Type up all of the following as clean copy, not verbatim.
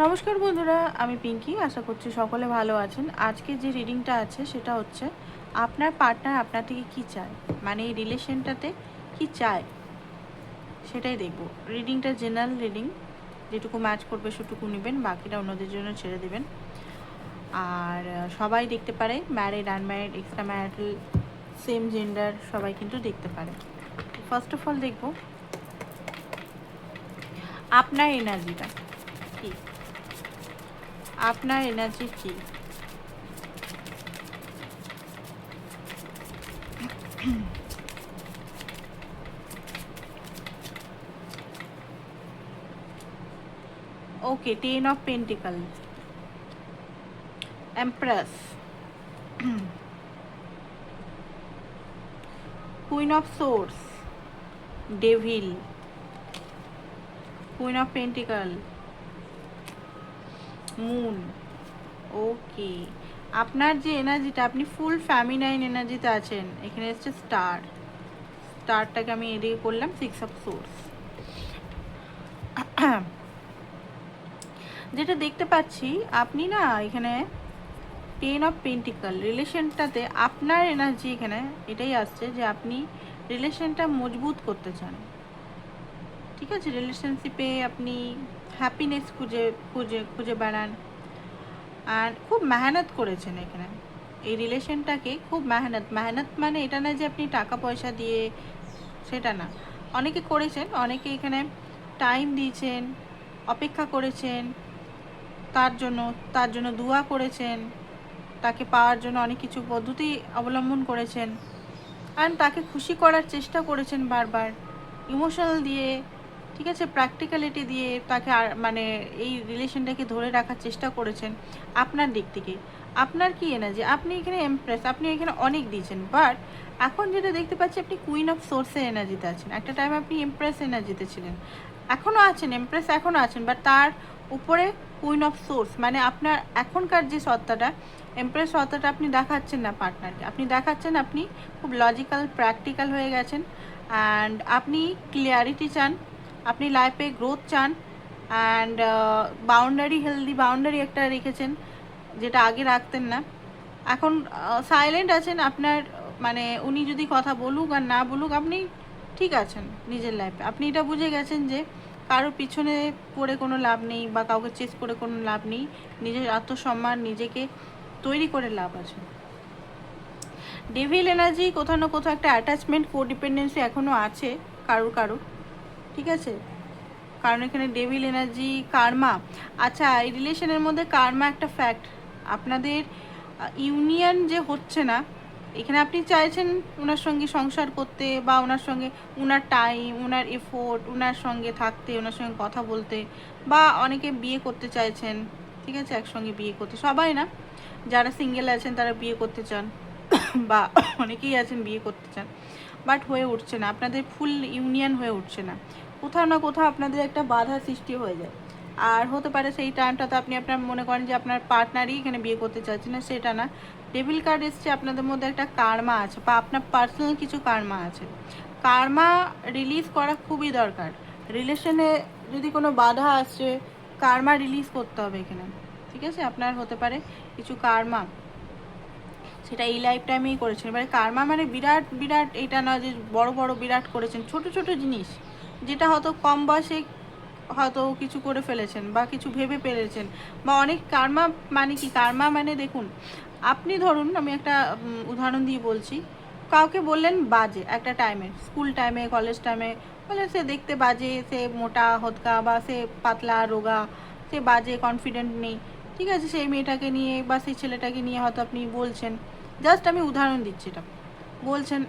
নমস্কার বন্ধুরা, আমি পিঙ্কি। আশা করছি সকলে ভালো আছেন। আজকে যে রিডিংটা আছে সেটা হচ্ছে আপনার পার্টনার আপনার থেকে কি চায়, মানে এই রিলেশনটাতে কি চায় সেটাই দেখব। রিডিংটা জেনারেল রিডিং, যেটুকু ম্যাচ করবে সেটুকু নেবেন, বাকিটা অন্যদের জন্য ছেড়ে দেবেন। আর সবাই দেখতে পারে, married, unmarried, extra marital, same gender সবাই কিন্তু দেখতে পারে। ফার্স্ট অফ অল দেখব আপনার এনার্জিটা কি, আপনার এনার্জি কি। Okay, 10 of pentacle, empress, queen of swords, devil, queen of pentacle, moon. Okay, আপনার যে এনার্জিটা, আপনি ফুল ফ্যামিনাইন এনার্জিতে আছেন। এখানে এসছে স্টার, স্টারটাকে আমি এদিকে করলাম 6 অফ সোর্স। যেটা দেখতে পাচ্ছি আপনি না এখানে 10 অফ পেন্টিকল, রিলেশনটাতে আপনার এনার্জি এখানে এটাই আসছে যে আপনি রিলেশনটা মজবুত করতে চান। ঠিক আছে, রিলেশনশিপে আপনি হ্যাপিনেস খুঁজে খুঁজে খুঁজে বেড়ান। আর খুব মেহনত করেছেন এখানে এই রিলেশনটাকে, খুব মেহনত। মেহনত মানে এটা না যে আপনি টাকা পয়সা দিয়ে, সেটা না। অনেকে করেছেন, অনেকে এখানে টাইম দিয়েছেন, অপেক্ষা করেছেন তার জন্য দোয়া করেছেন, তাকে পাওয়ার জন্য অনেক কিছু পদ্ধতি অবলম্বন করেছেন। আর তাকে খুশি করার চেষ্টা করেছেন বারবার, ইমোশনাল দিয়ে, ঠিক আছে, প্র্যাকটিক্যালিটি দিয়ে তাকে আর মানে এই রিলেশনটাকে ধরে রাখার চেষ্টা করেছেন আপনার দিক থেকে। আপনার কি এনার্জি, আপনি এখানে এমপ্রেস, আপনি এখানে অনেক দিয়েছেন, বাট এখন যেটা দেখতে পাচ্ছি আপনি কুইন অফ সোর্সের এনার্জিতে আছেন। একটা টাইম আপনি এমপ্রেস এনার্জিতে ছিলেন, এখনও আছেন, এমপ্রেস এখনও আছেন, বাট তার উপরে কুইন অফ সোর্স, মানে আপনার এখনকার যে সত্তাটা, এমপ্রেস সত্তাটা আপনি দেখাচ্ছেন না পার্টনারকে, আপনি দেখাচ্ছেন আপনি খুব লজিক্যাল প্র্যাকটিক্যাল হয়ে গেছেন। অ্যান্ড আপনি ক্লিয়ারিটি চান, আপনি লাইফে গ্রোথ চান। অ্যান্ড বাউন্ডারি, হেলদি বাউন্ডারি একটা রেখেছেন, যেটা আগে রাখতেন না। এখন সাইলেন্ট আছেন আপনার, মানে উনি যদি কথা বলুক আর না বলুক আপনি ঠিক আছেন নিজের লাইফে। আপনি এটা বুঝে গেছেন যে কারোর পিছনে পড়ে কোনো লাভ নেই, বা কাউকে চেস করে কোনো লাভ নেই, নিজের আত্মসম্মান নিজেকে তৈরি করে লাভ আছে। ডেভিল এনার্জি, কোথাও না কোথাও একটা অ্যাটাচমেন্ট, কোডিপেন্ডেন্সি এখনও আছে কারুর, ঠিক আছে। কারণ এখানে ডেভিল এনার্জি, কার্মা। আচ্ছা, এই রিলেশনের মধ্যে কার্মা একটা ফ্যাক্ট। আপনাদের ইউনিয়ন যে হচ্ছে না, এখানে আপনি চাইছেন ওনার সঙ্গে সংসার করতে, বা ওনার সঙ্গে ওনার টাইম, ওনার এফোর্ট, ওনার সঙ্গে থাকতে, ওনার সঙ্গে কথা বলতে, বা অনেকে বিয়ে করতে চাইছেন, ঠিক আছে, একসঙ্গে বিয়ে করতে। সবাই না, যারা সিঙ্গেল আছেন তারা বিয়ে করতে চান, বা অনেকেই আছেন বিয়ে করতে চান, বাট হয়ে উঠছে না, আপনাদের ফুল ইউনিয়ন হয়ে উঠছে না। কোথাও না কোথাও আপনাদের একটা বাধা সৃষ্টি হয়ে যায়। আর হতে পারে সেই টাইমটাতে আপনি আপনার মনে করেন যে আপনার পার্টনারই এখানে বিয়ে করতে চাচ্ছেন না, সেটা না। ডেভিল কার্ড এসছে, আপনাদের মধ্যে একটা কার্মা আছে, বা আপনার পার্সোনাল কিছু কার্মা আছে। কার্মা রিলিজ করা খুবই দরকার। রিলেশনে যদি কোনো বাধা আসছে, কার্মা রিলিজ করতে হবে এখানে, ঠিক আছে। আপনার হতে পারে কিছু কার্মা, সেটা এই লাইফ টাইমেই করেছেন। এবারে কার্মা মানে বিরাট বিরাট, এটা না যে বড় বড় বিরাট করেছেন, ছোট ছোট জিনিস, যেটা হয়তো কম বয়সে হয়তো কিছু করে ফেলেছেন, বা কিছু ভেবে ফেলেছেন, বা অনেক কার্মা। মানে কি কার্মা মানে, দেখুন আপনি ধরুন, আমি একটা উদাহরণ দিয়ে বলছি, কাউকে বললেন বাজে একটা টাইমে, স্কুল টাইমে, কলেজ টাইমে, বলে সে দেখতে বাজে, সে মোটা হতকা, বা সে পাতলা রোগা, সে বাজে, কনফিডেন্ট নেই, ঠিক আছে। সেই মেয়েটাকে নিয়ে বা সেই ছেলেটাকে নিয়ে হয়তো আপনি বলছেন, জাস্ট আমি উদাহরণ দিচ্ছি, এটা বলছেন,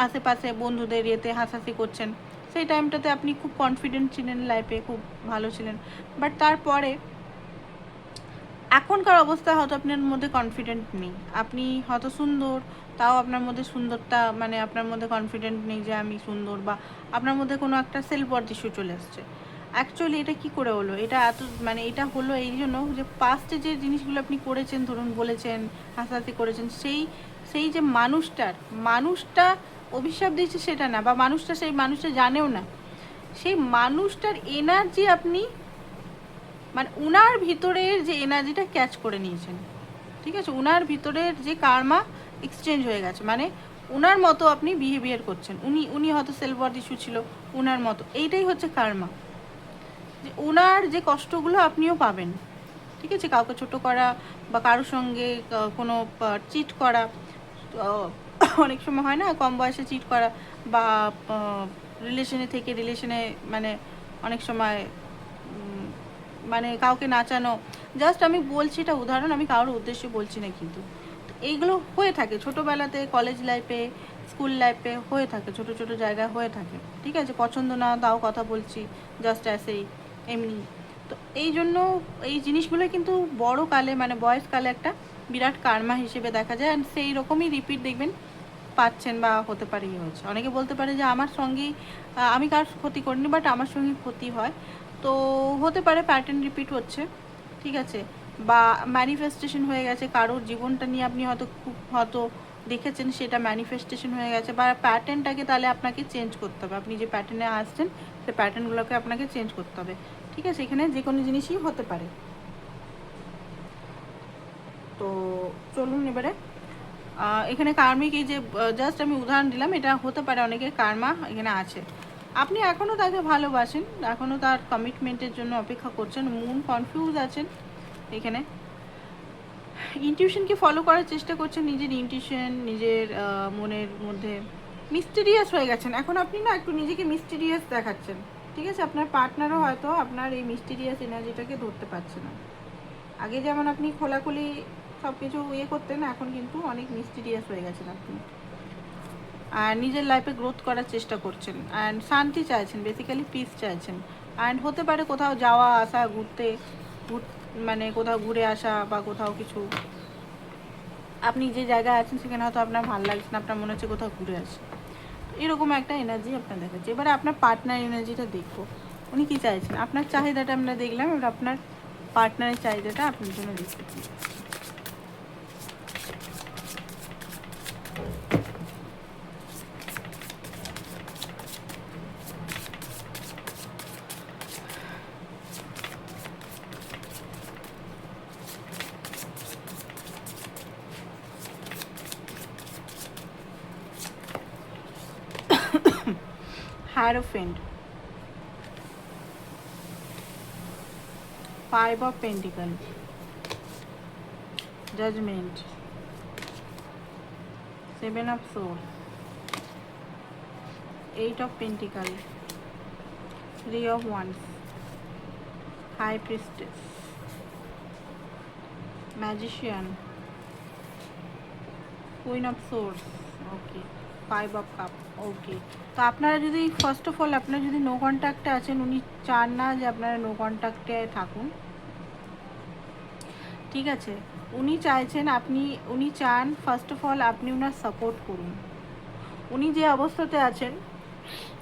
আশেপাশে বন্ধুদের ইয়েতে হাসাহাসি করছেন। সেই টাইমটাতে আপনি খুব কনফিডেন্ট ছিলেন, লাইফে খুব ভালো ছিলেন, বাট তারপরে এখনকার অবস্থা হয়তো আপনার মধ্যে কনফিডেন্ট নেই। আপনি হয়তো সুন্দর, তাও আপনার মধ্যে সুন্দরতা, মানে আপনার মধ্যে কনফিডেন্ট নেই যে আমি সুন্দর, বা আপনার মধ্যে কোনো একটা সেলফ ওয়ার্থ ইস্যু চলে আসছে। অ্যাকচুয়ালি এটা কি করে হলো, এটা এত মানে এটা হলো এই জন্য যে পাস্টে যে জিনিসগুলো আপনি করেছেন, ধরুন বলেছেন, হাসাহাসি করেছেন, সেই সেই যে মানুষটা অভিশাপ দিয়েছে সেটা না, বা সেই মানুষটা জানেও না, সেই মানুষটার এনার্জি আপনি মানে উনার ভিতরের যে এনার্জিটা ক্যাচ করে নিয়েছেন, ঠিক আছে, উনার ভিতরের যে কার্মা এক্সচেঞ্জ হয়ে গেছে, মানে উনার মতো আপনি বিহেভিয়ার করছেন, উনি হয়তো সেলফ ওয়ার্থ ইস্যু ছিল উনার মতো, এইটাই হচ্ছে কার্মা, যে উনার যে কষ্টগুলো আপনিও পাবেন, ঠিক আছে, কাউকে ছোট করা বা কারোর সঙ্গে কোনো চিট করা, অনেক সময় হয় না কম বয়সে চিট করা, বা রিলেশনে থেকে রিলেশনে মানে অনেক সময় মানে কাউকে নাচানো, জাস্ট আমি বলছি এটা উদাহরণ, আমি কারোর উদ্দেশ্যে বলছি না, কিন্তু এইগুলো হয়ে থাকে ছোটোবেলাতে, কলেজ লাইফে, স্কুল লাইফে হয়ে থাকে, ছোট ছোট জায়গায় হয়ে থাকে, ঠিক আছে, পছন্দ না তাও কথা বলছি, জাস্ট অ্যাসেই এমনি। তো এই জন্য এই জিনিসগুলো কিন্তু বড় কালে মানে বয়সকালে একটা বিরাট কার্মা হিসেবে দেখা যায়, অ্যান্ড সেই রকমই রিপিট দেখবেন পাচ্ছেন, বা হতে পারে হয়েছে। অনেকে বলতে পারে যে আমার সঙ্গেই আমি কার ক্ষতি করিনি, বাট আমার সঙ্গে ক্ষতি হয়, তো হতে পারে প্যাটার্ন রিপিট হচ্ছে, ঠিক আছে, বা ম্যানিফেস্টেশন হয়ে গেছে, কারোর জীবনটা নিয়ে আপনি হয়তো খুব হয়তো দেখেছেন, সেটা ম্যানিফেস্টেশন হয়ে গেছে, বা প্যাটার্নটাকে তাহলে আপনাকে চেঞ্জ করতে হবে, আপনি যে প্যাটার্নে আসছেন সেই প্যাটার্নগুলোকে আপনাকে চেঞ্জ করতে হবে, ঠিক আছে, এখানে যে কোনো জিনিসই হতে পারে। তো চলুন এবারে এখানে কার্মিক, এই যে জাস্ট আমি উদাহরণ দিলাম, এটা হতে পারে অনেকের কার্মা এখানে আছে, আপনি এখনও তাকে ভালোবাসেন, এখনও তার কমিটমেন্টের জন্য অপেক্ষা করছেন, মুন কনফিউজ আছেন এখানে, ইনটিউশনকে ফলো করার চেষ্টা করছেন, নিজের ইনটিউশন, নিজের মনের মধ্যে মিস্টিরিয়াস হয়ে গেছেন এখন আপনি, না একটু নিজেকে মিস্টিরিয়াস দেখাচ্ছেন, ঠিক আছে, আপনার পার্টনারও হয়তো আপনার এই মিস্টিরিয়াস এনার্জিটাকে ধরতে পারছে না, আগে যেমন আপনি খোলাখুলি সব কিছু ইয়ে করতেন, এখন কিন্তু অনেক মিস্টিরিয়াস হয়ে গেছেন আপনি, আর নিজের লাইফে গ্রোথ করার চেষ্টা করছেন, অ্যান্ড শান্তি চাইছেন, বেসিক্যালি পিস চাইছেন, অ্যান্ড হতে পারে কোথাও যাওয়া আসা, মানে কোথাও ঘুরে আসা, বা কোথাও কিছু আপনি যে জায়গায় আছেন সেখানে হয়তো আপনার ভালো লাগছে না, আপনার মনে হচ্ছে কোথাও ঘুরে আসে, এরকম একটা এনার্জি আপনার দেখাচ্ছে। এবারে আপনার পার্টনার এনার্জিটা দেখবো, উনি কী চাইছেন, আপনার চাহিদাটা আমরা দেখলাম, এবার আপনার পার্টনারের চাহিদাটা আপনার জন্য দেখতে চাই। Hierophant, 5 of Pentacles, Judgment, 7 of Swords, 8 of Pentacles, 3 of Wands, High Priestess, Magician, Queen of Swords, okay, 5 of Cup, ওকে। তো আপনারা যদি ফার্স্ট অফ অল আপনারা যদি নো কন্ট্যাক্টে আছেন, উনি চান না যে আপনারা নো কন্ট্যাক্টে থাকুন, ঠিক আছে, উনি চাইছেন উনি চান ফার্স্ট অফ অল আপনি ওনার সাপোর্ট করুন, উনি যে অবস্থাতে আছেন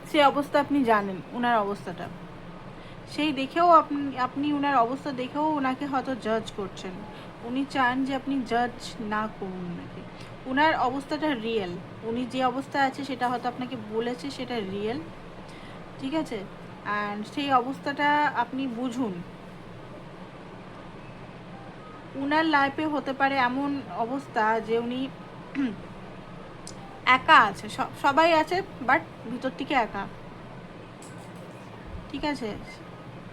সেই অবস্থা আপনি জানেন, ওনার অবস্থাটা সেই দেখেও আপনি ওনার অবস্থা দেখেও ওনাকে হয়তো জাজ করছেন, উনি চান যে আপনি জাজ না করুন ওনাকে, ওনার অবস্থাটা রিয়েল, উনি যে অবস্থায় আছে সেটা হয়তো আপনাকে বলেছে সেটা রিয়েল, ঠিক আছে, অ্যান্ড সেই অবস্থাটা আপনি বুঝুন, উনার লাইফে হতে পারে এমন অবস্থা যে উনি একা আছে, সবাই আছে বাট ভিতর থেকে একা, ঠিক আছে,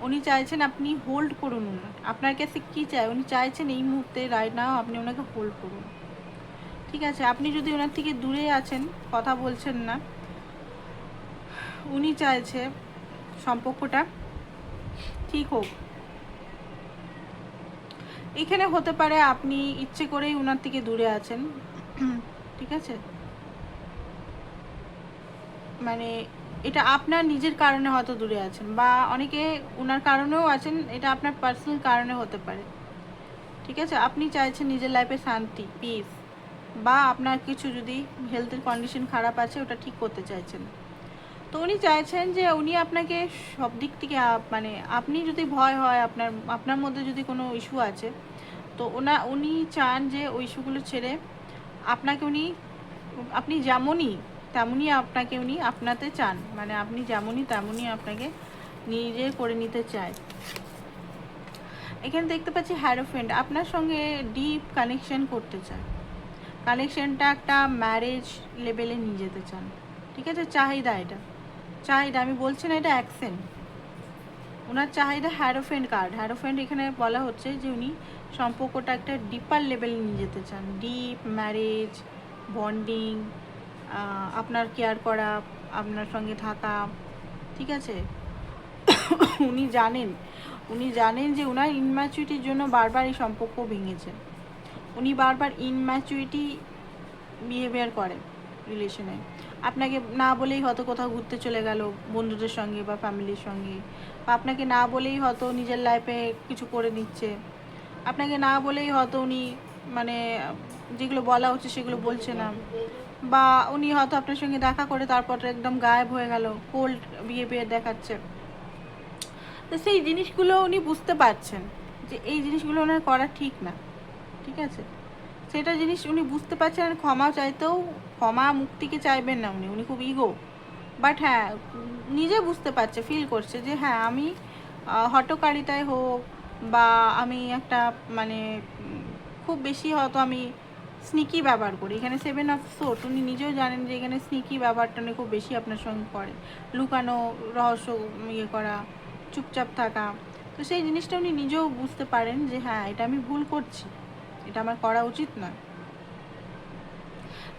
উনি চাইছেন আপনি হোল্ড করুন, আপনার কাছে কী চাই, উনি চাইছেন এই মুহূর্তে রাইট নাও আপনি ওনাকে হোল্ড করুন, ঠিক আছে, আপনি যদি ওনার থেকে দূরে আছেন, কথা বলছেন না, উনি চাইছে সম্পর্কটা ঠিক হোক, এখানে হতে পারে আপনি ইচ্ছে করেই ওনার থেকে দূরে আছেন, ঠিক আছে, মানে এটা আপনার নিজের কারণে হয়তো দূরে আছেন, বা অনেকে ওনার কারণেও আছেন, এটা আপনার পার্সোনাল কারণে হতে পারে, ঠিক আছে, আপনি চাইছেন নিজের লাইফে শান্তি, পিস, বা আপনার কিছু যদি হেলথের কন্ডিশন খারাপ আছে ওটা ঠিক করতে চাইছেন, তো উনি চাইছেন যে উনি আপনাকে সব দিক থেকে মানে আপনি যদি ভয় হয়, আপনার মধ্যে যদি কোনো ইস্যু আছে, তো উনি চান যে ওই ইস্যুগুলো ছেড়ে আপনাকে আপনি যেমনই তেমনই আপনাকে উনি আপনাতে চান, মানে আপনি যেমনই তেমনই আপনাকে নিজে করে নিতে চায়, এখানে দেখতে পাচ্ছি হ্যারোফেন্ট, আপনার সঙ্গে ডিপ কানেকশন করতে চায়, কানেকশনটা একটা ম্যারেজ লেভেলে নিয়ে যেতে চান। ঠিক আছে, চাহিদা, এটা চাহিদা, আমি বলছি না এটা অ্যাকসেন্ট, ওনার চাহিদা হ্যারোফেন্ট কার্ড। হ্যারোফেন্ট এখানে বলা হচ্ছে যে উনি সম্পর্কটা একটা ডিপার লেভেলে নিয়ে যেতে চান, ডিপ ম্যারেজ বন্ডিং, আপনার কেয়ার করা, আপনার সঙ্গে থাকা। ঠিক আছে, উনি জানেন, উনি জানেন যে ওনার ইনম্যাচুরিটির জন্য বারবার এই সম্পর্ক ভেঙেছে, উনি বারবার ইনম্যাচুরিটি বিহেভিয়ার করে রিলেশনে, আপনাকে না বলেই হয়তো কোথাও ঘুরতে চলে গেল বন্ধুদের সঙ্গে বা ফ্যামিলির সঙ্গে, বা আপনাকে না বলেই হয়তো নিজের লাইফে কিছু করে নিচ্ছে, আপনাকে না বলেই হয়তো উনি মানে যেগুলো বলা উচিত সেগুলো বলছে না, বা উনি হয়তো আপনার সঙ্গে দেখা করে তারপর একদম গায়েব হয়ে গেল, কোল্ড বিহেভিয়ার দেখাচ্ছে। তো সেই জিনিসগুলো উনি বুঝতে পারছেন যে এই জিনিসগুলো ওনার করা ঠিক না। ঠিক আছে, সেটা জিনিস উনি বুঝতে পারছেন, আর ক্ষমা চাইতেও ক্ষমা মুক্তিকে চাইবেন না উনি, উনি খুব ইগো, বাট হ্যাঁ নিজে বুঝতে পারছে, ফিল করছে যে হ্যাঁ আমি হটকারিতায় হোক বা আমি একটা মানে খুব বেশি হয়তো আমি স্নিকি ব্যবহার করি, এখানে 7 অফ সোর্স, উনি নিজেও জানেন যে এখানে স্নিকি ব্যবহারটা উনি খুব বেশি আপনার সঙ্গে করে, লুকানো, রহস্য ইয়ে করা, চুপচাপ থাকা। তো সেই জিনিসটা উনি নিজেও বুঝতে পারেন যে হ্যাঁ এটা আমি ভুল করছি, এটা আমার করা উচিত না,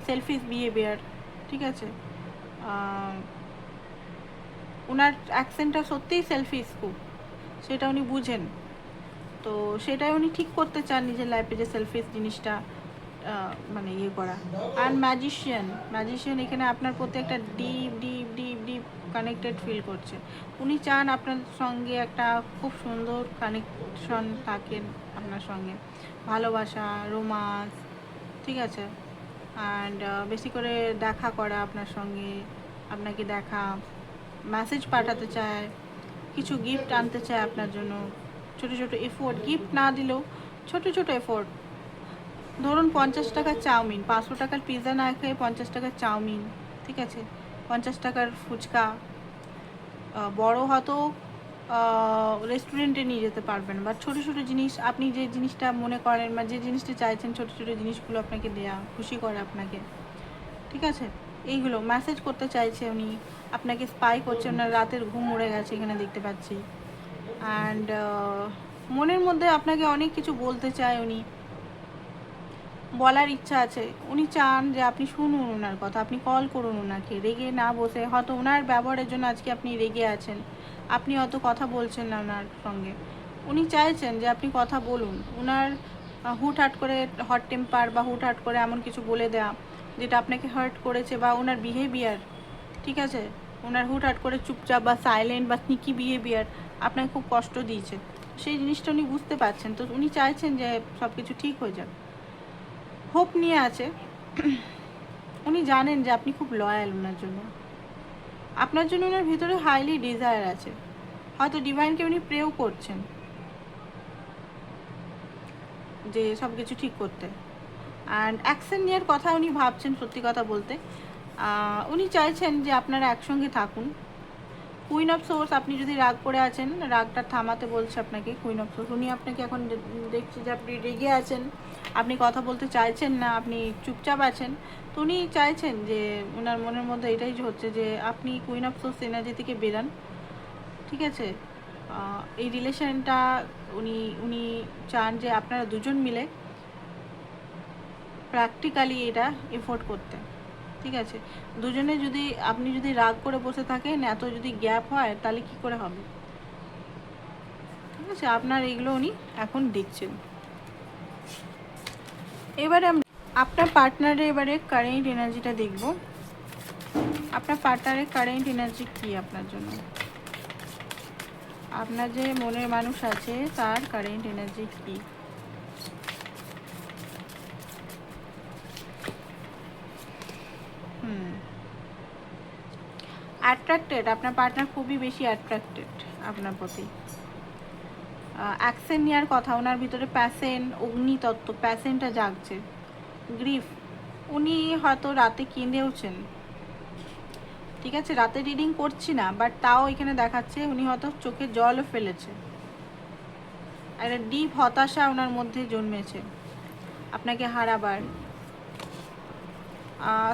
সেলফিশ বিহেভিয়ার। ঠিক আছে, ওনার অ্যাকসেন্টটা সত্যিই সেলফিশ খুব, সেটা উনি বুঝেন, তো সেটাই উনি ঠিক করতে চান নিজের লাইফে, যে সেলফিশ জিনিসটা মানে ইয়ে করা। আর ম্যাজিশিয়ান, ম্যাজিশিয়ান এখানে আপনার প্রতি একটা deep deep deep deep connected feel করছে, উনি চান আপনার সঙ্গে একটা খুব সুন্দর কানেকশন থাকেন, আপনার সঙ্গে ভালোবাসা, রোমান্স। ঠিক আছে, অ্যান্ড বেশি করে দেখা করা আপনার সঙ্গে, আপনাকে দেখা, মেসেজ পাঠাতে চায়, কিছু গিফট আনতে চায় আপনার জন্য, ছোটো ছোটো এফোর্ট, গিফট না দিলেও ছোটো ছোটো এফোর্ট, ধরুন 50 টাকার চাউমিন, 500 টাকার পিৎজা না খেয়ে 50 টাকার চাউমিন, ঠিক আছে, 50 টাকার ফুচকা, বড় হয়তো রেস্টুরেন্টে নিয়ে যেতে পারবেন, বা ছোটো ছোটো জিনিস আপনি যে জিনিসটা মনে করেন বা যে জিনিসটা চাইছেন, ছোটো ছোটো জিনিসগুলো আপনাকে দেয়া, খুশি করে আপনাকে। ঠিক আছে, এইগুলো মেসেজ করতে চাইছে উনি, আপনাকে স্পাই করছে, ওনার রাতের ঘুম উড়ে গেছে এখানে দেখতে পাচ্ছি, অ্যান্ড মনের মধ্যে আপনাকে অনেক কিছু বলতে চায় উনি, বলার ইচ্ছা আছে, উনি চান যে আপনি শুনুন ওনার কথা, আপনি কল করুন ওনাকে, রেগে না বসে, হয়তো ওনার ব্যবহারের জন্য আজকে আপনি রেগে আছেন, আপনি হয়তো কথা বলছেন না ওনার সঙ্গে, উনি চাইছেন যে আপনি কথা বলুন, ওনার হুটহাট করে হট টেম্পার বা হুটহাট করে এমন কিছু বলে দেওয়া যেটা আপনাকে হার্ট করেছে, বা ওনার বিহেভিয়ার, ঠিক আছে, ওনার হুটহাট করে চুপচাপ বা সাইলেন্ট বা স্নিকি বিহেভিয়ার আপনাকে খুব কষ্ট দিয়েছে, সেই জিনিসটা উনি বুঝতে পারছেন, তো উনি চাইছেন যে সব কিছু ঠিক হয়ে যাক, হোপ নিয়ে আছে। উনি জানেন যে আপনি খুব লয়াল ওনার জন্য, আপনার জন্য ওনার ভিতরে হাইলি ডিজায়ার আছে, হয়তো ডিভাইনকে উনি প্রেও করছেন যে সব কিছু ঠিক করতে, অ্যান্ড অ্যাকশন নেওয়ার কথা উনি ভাবছেন, সত্যি কথা বলতে উনি চাইছেন যে আপনারা একসঙ্গে থাকুন। কুইন অফ সোর্স, আপনি যদি রাগ করে আছেন, রাগটা থামাতে বলছে আপনাকে কুইন অফ সোর্স, উনি আপনাকে এখন দেখছি যে আপনি রেগে আছেন, আপনি কথা বলতে চাইছেন না, আপনি চুপচাপ আছেন, তো উনি চাইছেন যে ওনার মনের মধ্যে এটাই হচ্ছে যে আপনি কুইন অফ সোর্স এনার্জি থেকে বেরান। ঠিক আছে, এই রিলেশনটা উনি উনি চান যে আপনারা দুজন মিলে প্র্যাকটিক্যালি এটা এফোর্ড করতে। ঠিক আছে, দুজনে যদি আপনি যদি রাগ করে বসে থাকেন, এত যদি গ্যাপ হয় তাহলে কি করে হবে। ঠিক আছে, আপনার এগুলো উনি এখন দেখছেন। এবারে আপনার পার্টনারের এবারে কারেন্ট এনার্জিটা দেখব, আপনার পার্টনারের কারেন্ট এনার্জি কি আপনার জন্য, আপনার যে মনের মানুষ আছে তার কারেন্ট এনার্জি কি। অ্যাট্রাক্টেড, আপনার পার্টনার খুবই বেশি অ্যাট্রাক্টেড আপনার প্রতি, অ্যাকশন নেওয়ার কথা, ওনার ভিতরে প্যাশন, অগ্নিতত্ত্ব, প্যাশনটা জাগছে। গ্রিফ, উনি হয়তো রাতে কেঁদেওছেন। ঠিক আছে, রাতে রিডিং করছি না, বাট তাও এখানে দেখাচ্ছে উনি হয়তো চোখে জলও ফেলেছে। একটা ডিপ হতাশা ওনার মধ্যে জন্মেছে আপনাকে হারাবার।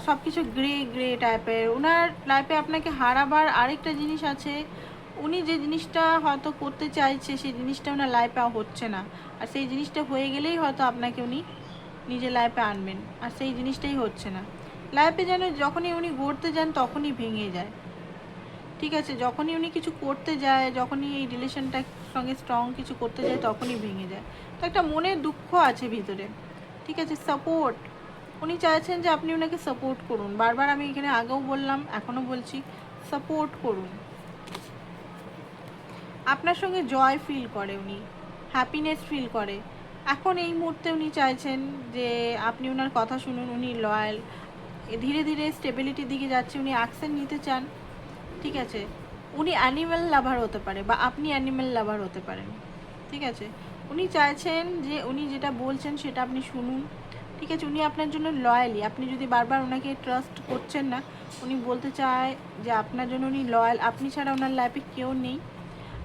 সব কিছু গ্রে গ্রে টাইপের ওনার লাইফে আপনাকে হারাবার। আরেকটা জিনিস আছে, উনি যে জিনিসটা হয়তো করতে চাইছে সেই জিনিসটা ওনার লাইফে হচ্ছে না, আর সেই জিনিসটা হয়ে গেলেই হয়তো আপনাকে উনি নিজের লাইফে আনবেন, আর সেই জিনিসটাই হচ্ছে না। লাইফে যেন যখনই উনি গড়তে যান তখনই ভেঙে যায়, ঠিক আছে? যখনই উনি কিছু করতে যায়, যখনই এই রিলেশনটার সঙ্গে স্ট্রং কিছু করতে যায় তখনই ভেঙে যায়। তো একটা মনের দুঃখ আছে ভিতরে, ঠিক আছে? সাপোর্ট, উনি চাইছেন যে আপনি ওনাকে সাপোর্ট করুন। বারবার আমি এখানে আগেও বললাম, এখনও বলছি, সাপোর্ট করুন। আপনার সঙ্গে জয় ফিল করে উনি, হ্যাপিনেস ফিল করে। এখন এই মুহূর্তে উনি চাইছেন যে আপনি ওনার কথা শুনুন। উনি লয়াল, ধীরে ধীরে স্টেবিলিটির দিকে যাচ্ছে, উনি অ্যাকশন নিতে চান, ঠিক আছে? উনি অ্যানিম্যাল লাভার হতে পারে বা আপনি অ্যানিম্যাল লাভার হতে পারেন, ঠিক আছে? উনি চাইছেন যে উনি যেটা বলছেন সেটা আপনি শুনুন, ঠিক আছে? উনি আপনার জন্য লয়ালি। আপনি যদি বারবার ওনাকে ট্রাস্ট করছেন না, উনি বলতে চায় যে আপনার জন্য উনি লয়াল, আপনি ছাড়া ওনার লাইফে কেউ নেই।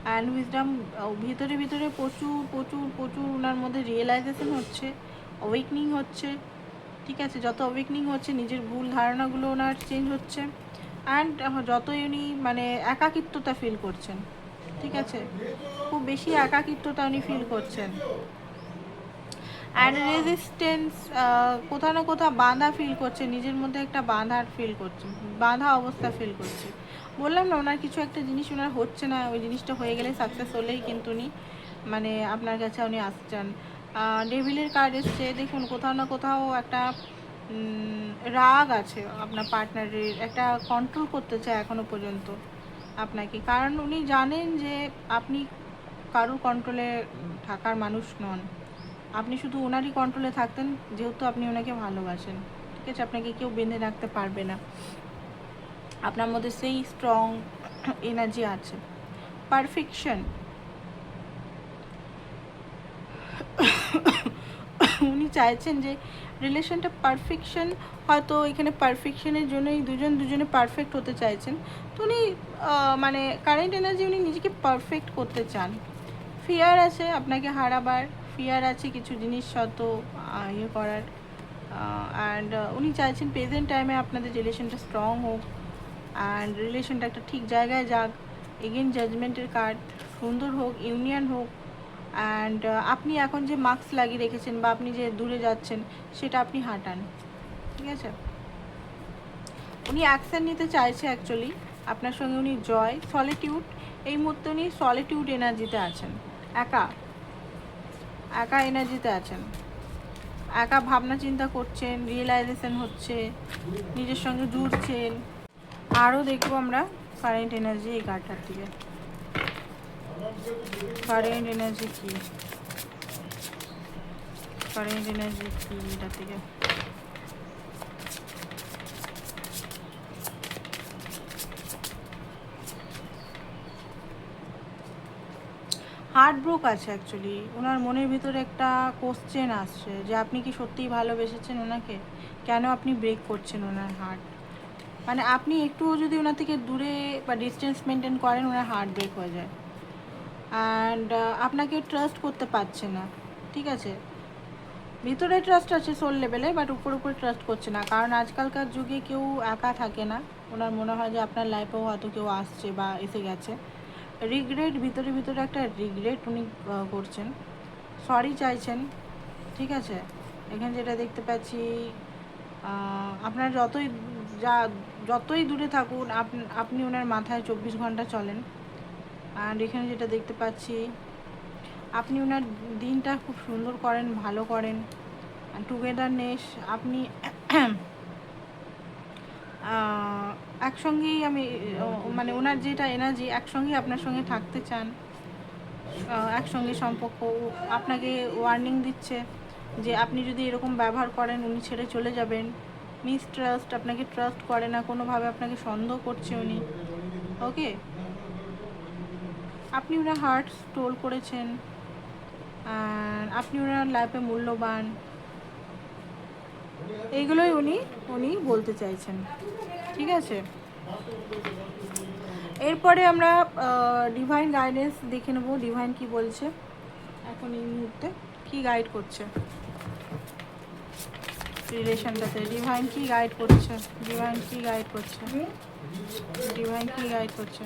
অ্যান্ড উইজডম ভিতরে ভিতরে প্রচুর প্রচুর প্রচুর ওনার মধ্যে রিয়েলাইজেশন হচ্ছে, অওয়েকনিং হচ্ছে, ঠিক আছে? যত অওয়েকনিং হচ্ছে নিজের ভুল ধারণাগুলো ওনার চেঞ্জ হচ্ছে। অ্যান্ড যতই উনি মানে একাকিত্বতা ফিল করছেন, ঠিক আছে? খুব বেশি একাকিত্বতা উনি ফিল করছেন। অ্যান্ড রেজিস্টেন্স, কোথাও না কোথাও বাঁধা ফিল করছে, নিজের মধ্যে একটা বাঁধার ফিল করছে, বাঁধা অবস্থা ফিল করছে। বললাম না, ওনার কিছু একটা জিনিস ওনার হচ্ছে না, ওই জিনিসটা হয়ে গেলে সাকসেস হলেই কিন্তু উনি মানে আপনার কাছে উনি আসছেন। ডেভিলের কার্ড এসছে, দেখুন কোথাও না কোথাও একটা রাগ আছে আপনার পার্টনারের, একটা কন্ট্রোল করতে চায় এখনও পর্যন্ত আপনাকে, কারণ উনি জানেন যে আপনি কারোর কন্ট্রোলে থাকার মানুষ নন। আপনি শুধু ওনারই কন্ট্রোলে থাকতেন, যেহেতু আপনি ওনাকে ভালোবাসেন, ঠিক আছে? আপনাকে কেউ বেঁধে রাখতে পারবে না, আপনার মধ্যে সেই স্ট্রং এনার্জি আছে। পারফেকশন, উনি চাইছেন যে রিলেশনটা পারফেকশন, হয়তো এখানে পারফেকশনের জন্যই দুজনে পারফেক্ট হতে চাইছেন। তো উনি মানে কারেন্ট এনার্জি উনি নিজেকে পারফেক্ট করতে চান। ফিয়ার আছে আপনাকে হারাবার, ফিয়ার আছে কিছু জিনিস হয়তো ইয়ে করার। অ্যান্ড উনি চাইছেন প্রেজেন্ট টাইমে আপনাদের রিলেশনটা স্ট্রং হোক, অ্যান্ড রিলেশনটা একটা ঠিক জায়গায় যাক। এগেন জাজমেন্টের কার্ড, সুন্দর হোক, ইউনিয়ন হোক। অ্যান্ড আপনি এখন যে মাস্ক লাগিয়ে রেখেছেন বা আপনি যে দূরে যাচ্ছেন সেটা আপনি হাঁটান, ঠিক আছে? উনি অ্যাকশান নিতে চাইছে অ্যাকচুয়ালি আপনার সঙ্গে। উনি জয়, সলিটিউড, এই মুহূর্তে উনি সলিটিউড এনার্জিতে আছেন, একা একা এনার্জিতে আছেন, একা ভাবনা চিন্তা করছেন, রিয়েলাইজেশন হচ্ছে, নিজের সঙ্গে জুড়ছেন। আরও দেখবো আমরা কারেন্ট এনার্জি এই কার্ডটার থেকে। কারেন্ট এনার্জি কি, কারেন্ট এনার্জি কি এটা থেকে? হার্ট ব্রোক আছে অ্যাকচুয়ালি, ওনার মনের ভিতরে একটা কোশ্চেন আসছে যে আপনি কি সত্যিই ভালোবেসেছেন ওনাকে, কেন আপনি ব্রেক করছেন ওনার হার্ট। মানে আপনি একটুও যদি ওনার থেকে দূরে বা ডিস্টেন্স মেনটেন করেন, ওনার হার্ট ব্রেক হয়ে যায়। অ্যান্ড আপনাকে ট্রাস্ট করতে পারছে না, ঠিক আছে? ভিতরে ট্রাস্ট আছে সোল লেভেলে, বাট উপর ট্রাস্ট করছে না, কারণ আজকালকার যুগে কেউ একা থাকে না। ওনার মনে হয় যে আপনার লাইফেও হয়তো কেউ আসছে বা এসে গেছে। রিগ্রেট, ভিতরে ভিতরে একটা রিগ্রেট উনি করছেন, সরি চাইছেন, ঠিক আছে? এখানে যেটা দেখতে পাচ্ছি, আপনার যতই দূরে থাকুন আপনি ওনার মাথায় 24 ঘন্টা চলেন। আর এখানে যেটা দেখতে পাচ্ছি, আপনি ওনার দিনটা খুব সুন্দর করেন, ভালো করেন। টুগেদারনেস, আপনি একসঙ্গেই আমি মানে ওনার যেটা এনার্জি, একসঙ্গেই আপনার সঙ্গে থাকতে চান, একসঙ্গে সম্পর্ক। আপনাকে ওয়ার্নিং দিচ্ছে যে আপনি যদি এরকম ব্যবহার করেন উনি ছেড়ে চলে যাবেন। মিসট্রাস্ট, আপনাকে ট্রাস্ট করে না, কোনোভাবে আপনাকে সন্দেহ করছে উনি, ওকে? আপনি ওনার হার্ট স্টোল করেছেন, আর আপনি ওনার লাইফে মূল্যবান, এইগুলোই উনি বলতে চাইছেন, ঠিক আছে? এরপরে আমরা ডিভাইন গাইডেন্স দেখে নেব, ডিভাইন কি বলছে। এখন এই মুহূর্তে কি গাইড করছে রিলেশনটাতে? ডিভাইন কি গাইড করছে? ডিভাইন কি গাইড করছে? ডিভাইন কি গাইড করছে?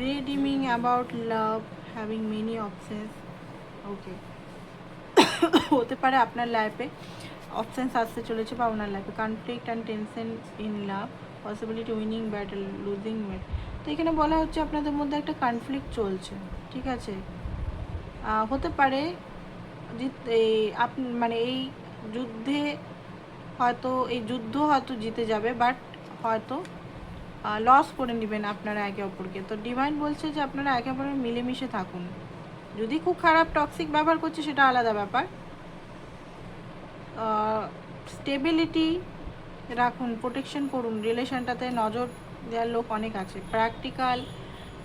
Redeeming about love, having many options. ওকে, হতে পারে আপনার লাইফে অপশানস আসতে চলেছে বা ওনার লাইফে conflict and tension in love, possibility winning battle, losing battle. তো এখানে বলা হচ্ছে আপনাদের মধ্যে একটা কনফ্লিক্ট চলছে, ঠিক আছে? হতে পারে মানে এই যুদ্ধে হয়তো এই যুদ্ধ হয়তো জিতে যাবে, বাট হয়তো লস করে নেবেন আপনারা একে অপরকে। তো ডিভাইন বলছে যে আপনারা একে অপরের মিলেমিশে থাকুন। যদি খুব খারাপ টক্সিক ব্যবহার করছে সেটা আলাদা ব্যাপার। স্টেবিলিটি রাখুন, প্রোটেকশন করুন, রিলেশনটাতে নজর দেওয়ার লোক অনেক আছে। Practical,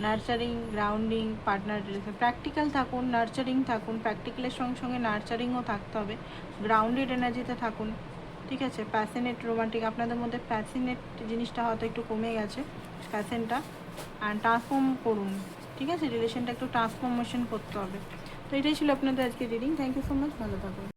nurturing, grounding, partner relation. Practical থাকুন, নার্চারিং থাকুন, প্র্যাকটিক্যালের সঙ্গে সঙ্গে নার্চারিংও থাকতে হবে। গ্রাউন্ডেড এনার্জিতে থাকুন, ঠিক আছে? প্যাশনেট, রোমান্টিক, আপনাদের মধ্যে প্যাশনেট জিনিসটা হয়তো একটু কমে গেছে, প্যাশনটা, অ্যান্ড ট্রান্সফর্ম করুন, ঠিক আছে? রিলেশনটা একটু ট্রান্সফরমেশন করতে হবে। তো এটাই ছিল আপনাদের আজকে reading. Thank you so much, ভালো থাকুন।